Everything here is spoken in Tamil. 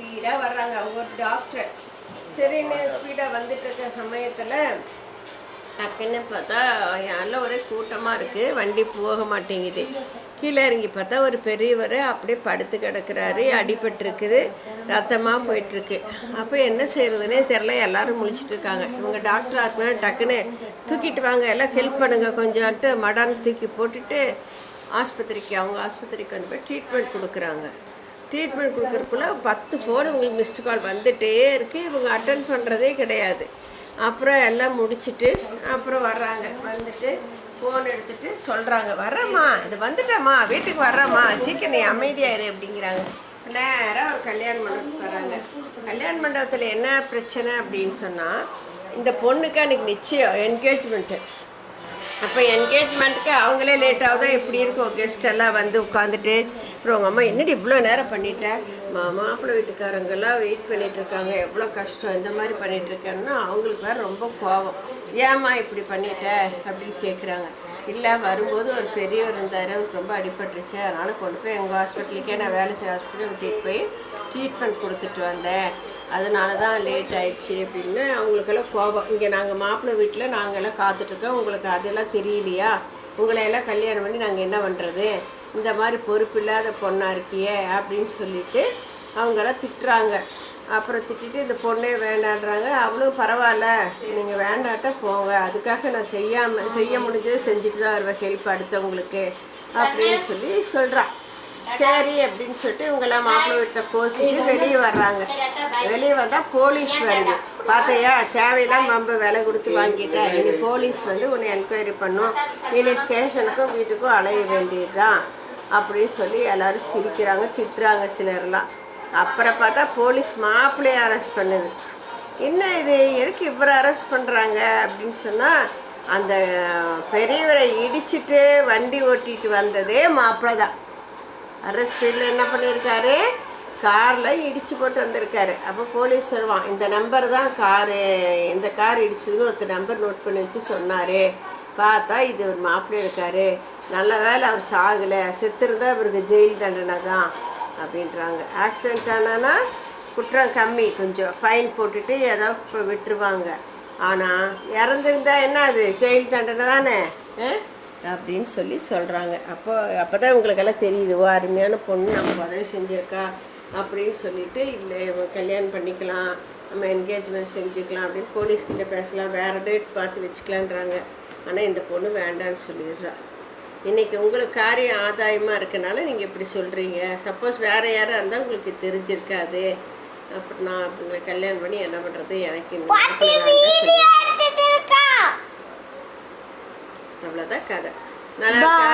ஸ்பீடாக வர்றாங்க. அவங்க ஒரு டாக்டர். சரின்னு ஸ்பீடாக வந்துட்டு இருக்க சமயத்தில் டக்குன்னு பார்த்தா எல்லாம் ஒரே கூட்டமாக இருக்குது, வண்டி போக மாட்டேங்குது. கீழே இறங்கி பார்த்தா ஒரு பெரியவர் அப்படியே படுத்து கிடக்கிறாரு, அடிபட்டுருக்குது, ரத்தமாக போயிட்டுருக்கு. அப்போ என்ன செய்கிறதுனே தெரில, எல்லோரும் முழிச்சிட்டு இருக்காங்க. இவங்க டாக்டர் ஆத்மா டக்குன்னு தூக்கிட்டு வாங்க, எல்லாம் ஹெல்ப் பண்ணுங்கள் கொஞ்சம்ட்டு மடான்னு தூக்கி போட்டுட்டு அவங்க ஆஸ்பத்திரிக்கு கொண்டு போய் ட்ரீட்மெண்ட் கொடுக்குறாங்க. ட்ரீட்மெண்ட் கொடுக்குறக்குள்ள 10 ஃபோன் உங்களுக்கு மிஸ்டு கால் வந்துகிட்டே இருக்குது. இவங்க அட்டன் பண்ணுறதே கிடையாது. அப்புறம் எல்லாம் முடிச்சுட்டு அப்புறம் வர்றாங்க. வந்துட்டு ஃபோன் எடுத்துகிட்டு சொல்கிறாங்க, வர்றேம்மா, இது வந்துட்டேம்மா, வீட்டுக்கு வர்றேம்மா, சீக்கிரம் நீ அமைதியாயிரு அப்படிங்கிறாங்க. நேராக ஒரு கல்யாண மண்டபத்துக்கு வர்றாங்க. கல்யாண மண்டபத்தில் என்ன பிரச்சனை அப்படின்னு சொன்னால், இந்த பொண்ணுக்கு அன்றைக்கி நிச்சயம் என்கேஜ்மெண்ட்டு. அப்போ என்கேஜ்மெண்ட்டுக்கு அவங்களே லேட்டாக தான் எப்படி இருக்கும், கெஸ்ட் எல்லாம் வந்து உட்காந்துட்டு. அப்புறம் உங்கள் அம்மா என்னடி இவ்வளோ நேரம் பண்ணிட்டேன், மாப்பிள்ளை வீட்டுக்காரங்கெல்லாம் வெயிட் பண்ணிகிட்ருக்காங்க, எவ்வளோ கஷ்டம் இந்த மாதிரி பண்ணிகிட்ருக்கேன்னா அவங்களுக்கு வேறு ரொம்ப கோபம். ஏம்மா இப்படி பண்ணிட்ட அப்படின்னு கேட்குறாங்க. இல்லை, வரும்போது ஒரு பெரியவர் இருந்தார், அவருக்கு ரொம்ப அடிபட்டுருச்சு, அதனால் கொண்டு போய் எங்கள் ஹாஸ்பிட்டலுக்கே நான் வேலை செய்ய ஹாஸ்பிட்டலுக்கு கூட்டிகிட்டு போய் ட்ரீட்மெண்ட் கொடுத்துட்டு வந்தேன், அதனால தான் லேட் ஆகிடுச்சி அப்படின்னு அவங்களுக்கெல்லாம் கோபம். இங்கே நாங்கள் மாப்பிள்ளை வீட்டில் நாங்கள்லாம் காத்துட்ருக்கோம், உங்களுக்கு அதெல்லாம் தெரியலையா, உங்களையெல்லாம் கல்யாணம் பண்ணி நாங்கள் என்ன பண்ணுறது, இந்த மாதிரி பொறுப்பு இல்லாத பொண்ணாக இருக்கியே அப்படின்னு சொல்லிவிட்டு அவங்களாம் திட்டுறாங்க. அப்புறம் திட்டிட்டு இந்த பொண்ணே வேண்டான்றாங்க. அவளும் பரவாயில்ல, நீங்கள் வேண்டாட்ட போங்க, அதுக்காக நான் செய்ய முடிஞ்சதை செஞ்சுட்டு தான் வருவேன், ஹெல்ப் அடுத்தவங்களுக்கு அப்படின்னு சொல்லி சொல்கிறான். சரி அப்படின்னு சொல்லிட்டு இவங்கெல்லாம் மாப்பிள்ளை வீட்டில் கோச்சிட்டு வெளியே வர்றாங்க. வெளியே வந்தால் போலீஸ் வருது. பார்த்தையா, தேவையெல்லாம் ரொம்ப விலை கொடுத்து வாங்கிட்டேன், இனி போலீஸ் வந்து உன்னை என்கொயரி பண்ணும், இனி ஸ்டேஷனுக்கும் வீட்டுக்கும் அலைய வேண்டியது தான் அப்படின்னு சொல்லி எல்லோரும் சிரிக்கிறாங்க, திட்டுறாங்க சிலர்லாம். அப்புறம் பார்த்தா போலீஸ் மாப்பிள்ளையை அரெஸ்ட் பண்ணுது. என்ன இது, எதுக்கு இவரை அரெஸ்ட் பண்ணுறாங்க அப்படின்னு சொன்னால், அந்த பெரியவரை இடிச்சிட்டு வண்டி ஓட்டிகிட்டு வந்ததே மாப்பிள்ளை தான். அரெஸ்ட் ஸ்பீடில் என்ன பண்ணியிருக்காரு, காரில் இடித்து போட்டு வந்திருக்காரு. அப்போ போலீஸ் சொல்லுவான், இந்த நம்பர் தான் இந்த கார் இடிச்சதுன்னு ஒருத்தர் நம்பர் நோட் பண்ணி வச்சு சொன்னார். பார்த்தா இது ஒரு மாப்பிள்ளை இருக்கார், நல்ல வேலை அவர் சாகலை, செத்துருந்தா அவருக்கு ஜெயில் தண்டனை தான் அப்படின்றாங்க. ஆக்சிடெண்ட் ஆனால் குற்றம் கம்மி, கொஞ்சம் ஃபைன் போட்டுட்டு ஏதோ இப்போ விட்டுருவாங்க. ஆனால் இறந்துருந்தா என்ன, அது ஜெயில் தண்டனை தானே அப்படின்னு சொல்லி சொல்கிறாங்க. அப்போ தான் உங்களுக்கெல்லாம் தெரியுது, ஓ அருமையான பொண்ணு நம்ம உதவி செஞ்சுருக்கா அப்படின்னு சொல்லிட்டு, இல்லை கல்யாணம் பண்ணிக்கலாம், நம்ம என்கேஜ்மெண்ட் செஞ்சுக்கலாம் அப்படின்னு போலீஸ்கிட்ட பேசலாம், வேறு டேட் பார்த்து வச்சுக்கலான்றாங்க. ஆனால் இந்த பொண்ணு வேண்டான்னு சொல்லிடுறா. இன்றைக்கி உங்களுக்கு காரியம் ஆதாயமாக இருக்கனால நீங்கள் இப்படி சொல்கிறீங்க. சப்போஸ் வேறு யாராக இருந்தால் உங்களுக்கு தெரிஞ்சிருக்காது. அப்புறம் நான் உங்களை கல்யாணம் பண்ணி என்ன பண்ணுறது, எனக்கு அவ்வளோதான் கதை. நல்லா இருக்கா?